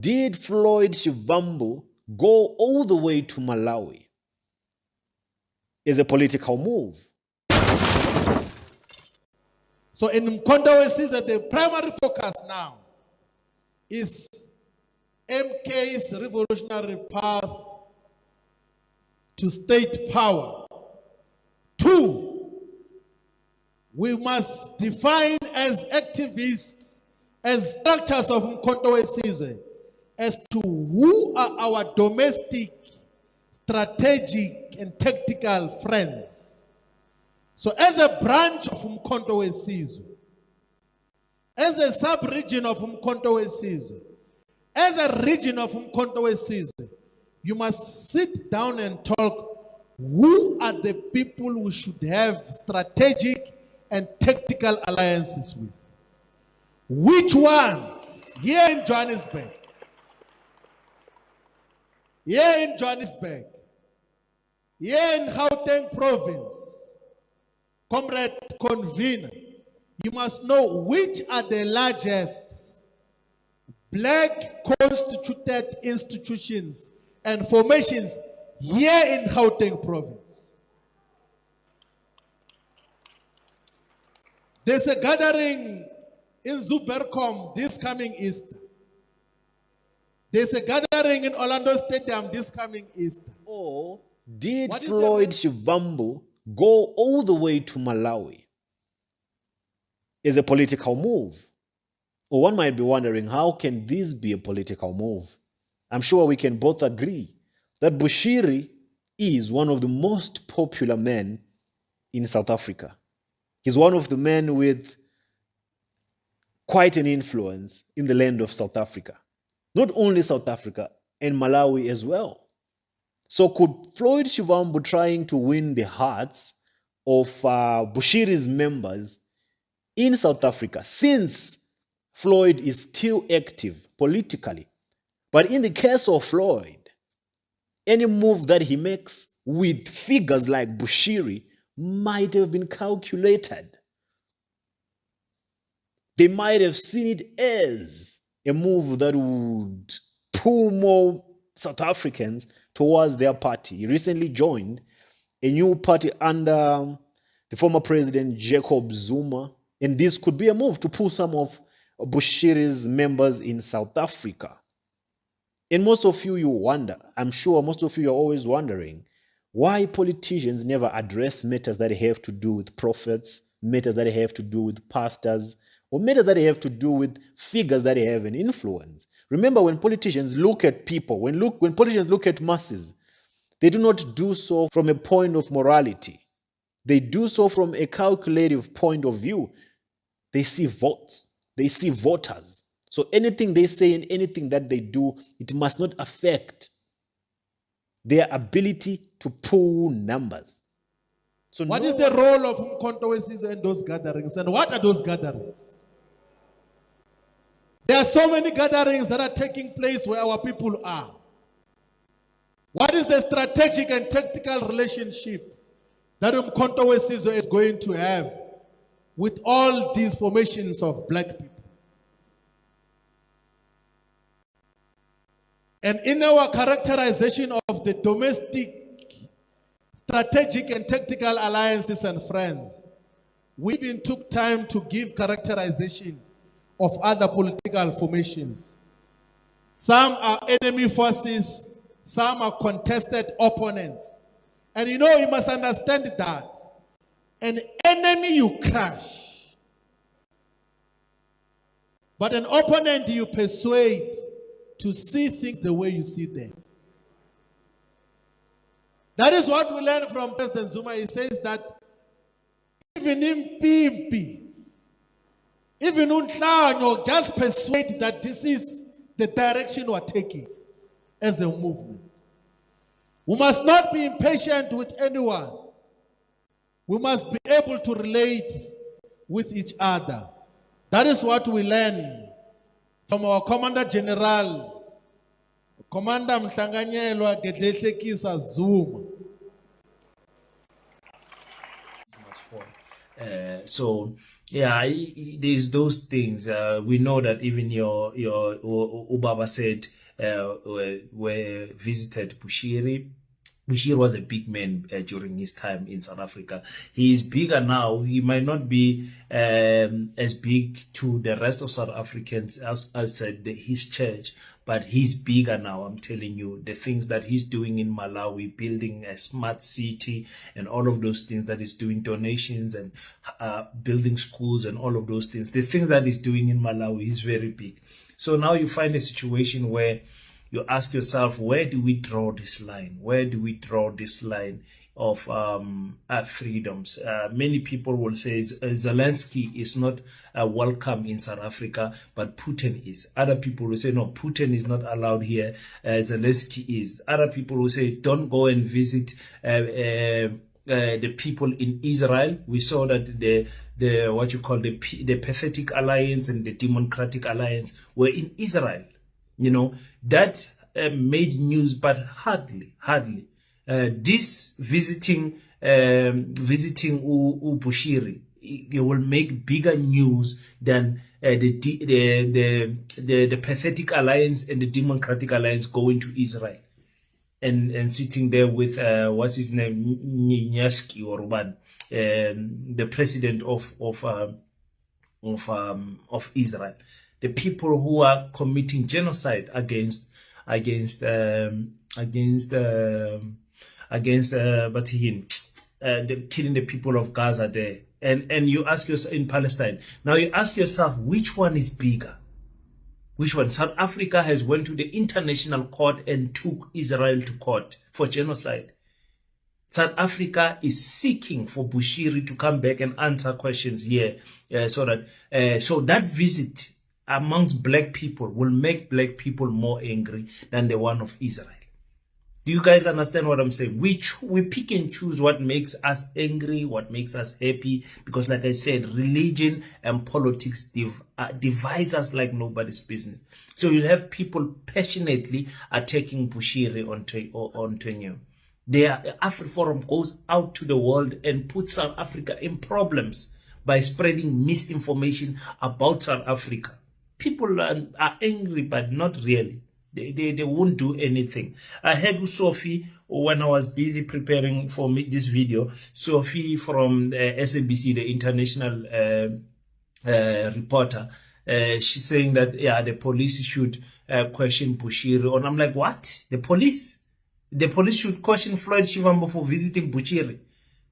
Did Floyd Shivambu go all the way to Malawi as a political move? So in Mkhonto we see that the primary focus now is MK's revolutionary path to state power. 2, we must define as activists, as structures of Mkhonto we see, as to who are our domestic, strategic, and tactical friends. So as a branch of Mkhonto we Sizwe, as a sub-region of Mkhonto we Sizwe, as a region of Mkhonto we Sizwe, you must sit down and talk who are the people we should have strategic and tactical alliances with. Which ones? Here in Johannesburg, here in Gauteng province, Comrade Convener, you must know which are the largest black constituted institutions and formations here in Gauteng province. There's a gathering in Zubercom this coming Easter. There's a gathering in Orlando Stadium this coming Easter. Or did Floyd Shivambu go all the way to Malawi as a political move? Or one might be wondering, how can this be a political move? I'm sure we can both agree that Bushiri is one of the most popular men in South Africa. He's one of the men with quite an influence in the land of South Africa. Not only South Africa, and Malawi as well. So could Floyd Shivambu trying to win the hearts of Bushiri's members in South Africa, since Floyd is still active politically? But in the case of Floyd, any move that he makes with figures like Bushiri might have been calculated. They might have seen it as a move that would pull more South Africans towards their party. He recently joined a new party under the former president Jacob Zuma, and this could be a move to pull some of Bushiri's members in South Africa. And most of you wonder, I'm sure most of you are always wondering, why politicians never address matters that have to do with prophets, matters that have to do with pastors, or matters that have to do with figures that have an influence. Remember, when politicians look at people, when politicians look at masses, they do not do so from a point of morality. They do so from a calculative point of view. They see votes. They see voters. So anything they say and anything that they do, it must not affect their ability to pull numbers. So what is the role of Mkhonto we Sizwe in those gatherings, and what are those gatherings? There are so many gatherings that are taking place where our people are. What is the strategic and tactical relationship that Mkhonto we Sizwe is going to have with all these formations of black people? And in our characterization of the domestic, strategic and tactical alliances and friends, we even took time to give characterization of other political formations. Some are enemy forces, some are contested opponents. And you know, you must understand that an enemy you crush, but an opponent you persuade to see things the way you see them. That is what we learn from President Zuma. He says that even in Pimpi, even Untlanyo, just persuade that this is the direction we are taking as a movement. We must not be impatient with anyone. We must be able to relate with each other. That is what we learn from our Commander General, Commander Mhlanganyelwa Gedlehlekisa Zuma. So Yeah, there's those things. We know that even your Ubaba said we visited Bushiri. Bushiri was a big man during his time in South Africa. He is bigger now. He might not be as big to the rest of South Africans outside his church, but he's bigger now. I'm telling you, the things that he's doing in Malawi, building a smart city and all of those things that he's doing, donations and building schools and all of those things. The things that he's doing in Malawi is very big. So now you find a situation where you ask yourself, where do we draw this line? Where do we draw this line of freedoms? Many people will say Zelensky is not welcome in South Africa, but Putin is. Other people will say, no, Putin is not allowed here. Zelensky is. Other people will say, don't go and visit the people in Israel. We saw that the what you call the Pathetic Alliance and the Democratic Alliance were in Israel. You know, that made news, but hardly. This visiting Bushiri, it will make bigger news than the Pathetic Alliance and the Democratic Alliance going to Israel and sitting there with what's his name, Nyaski or one, the president of Israel. The people who are committing genocide against killing the people of Gaza there, and you ask yourself in Palestine. Now you ask yourself, which one is bigger? Which one? South Africa has went to the international court and took Israel to court for genocide. South Africa is seeking for Bushiri to come back and answer questions here, so that visit amongst black people will make black people more angry than the one of Israel. Do you guys understand what I'm saying? We pick and choose what makes us angry, what makes us happy, because like I said, religion and politics divides us like nobody's business. So you'll have people passionately attacking Bushiri on Tenyo. The AfriForum goes out to the world and puts South Africa in problems by spreading misinformation about South Africa. People are angry, but not really. They won't do anything. I heard Sophie when I was busy preparing for this video. Sophie from SABC, the international reporter, she's saying that the police should question Bushiri. And I'm like, what? The police should question Floyd Shivambu for visiting Bushiri.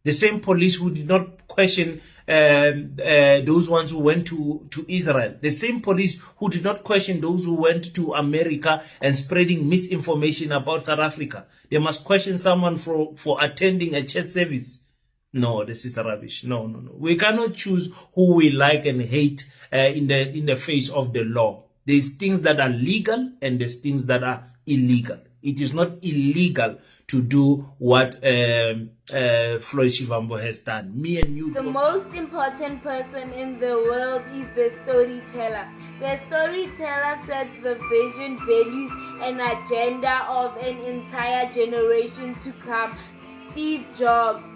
The same police who did not question those ones who went to Israel. The same police who did not question those who went to America and spreading misinformation about South Africa. They must question someone for attending a church service. No, this is rubbish. No. We cannot choose who we like and hate in the face of the law. There's things that are legal and there's things that are illegal. It is not illegal to do what Floyd Shivambu has done. Me and you. The most important person in the world is the storyteller. The storyteller sets the vision, values, and agenda of an entire generation to come. Steve Jobs.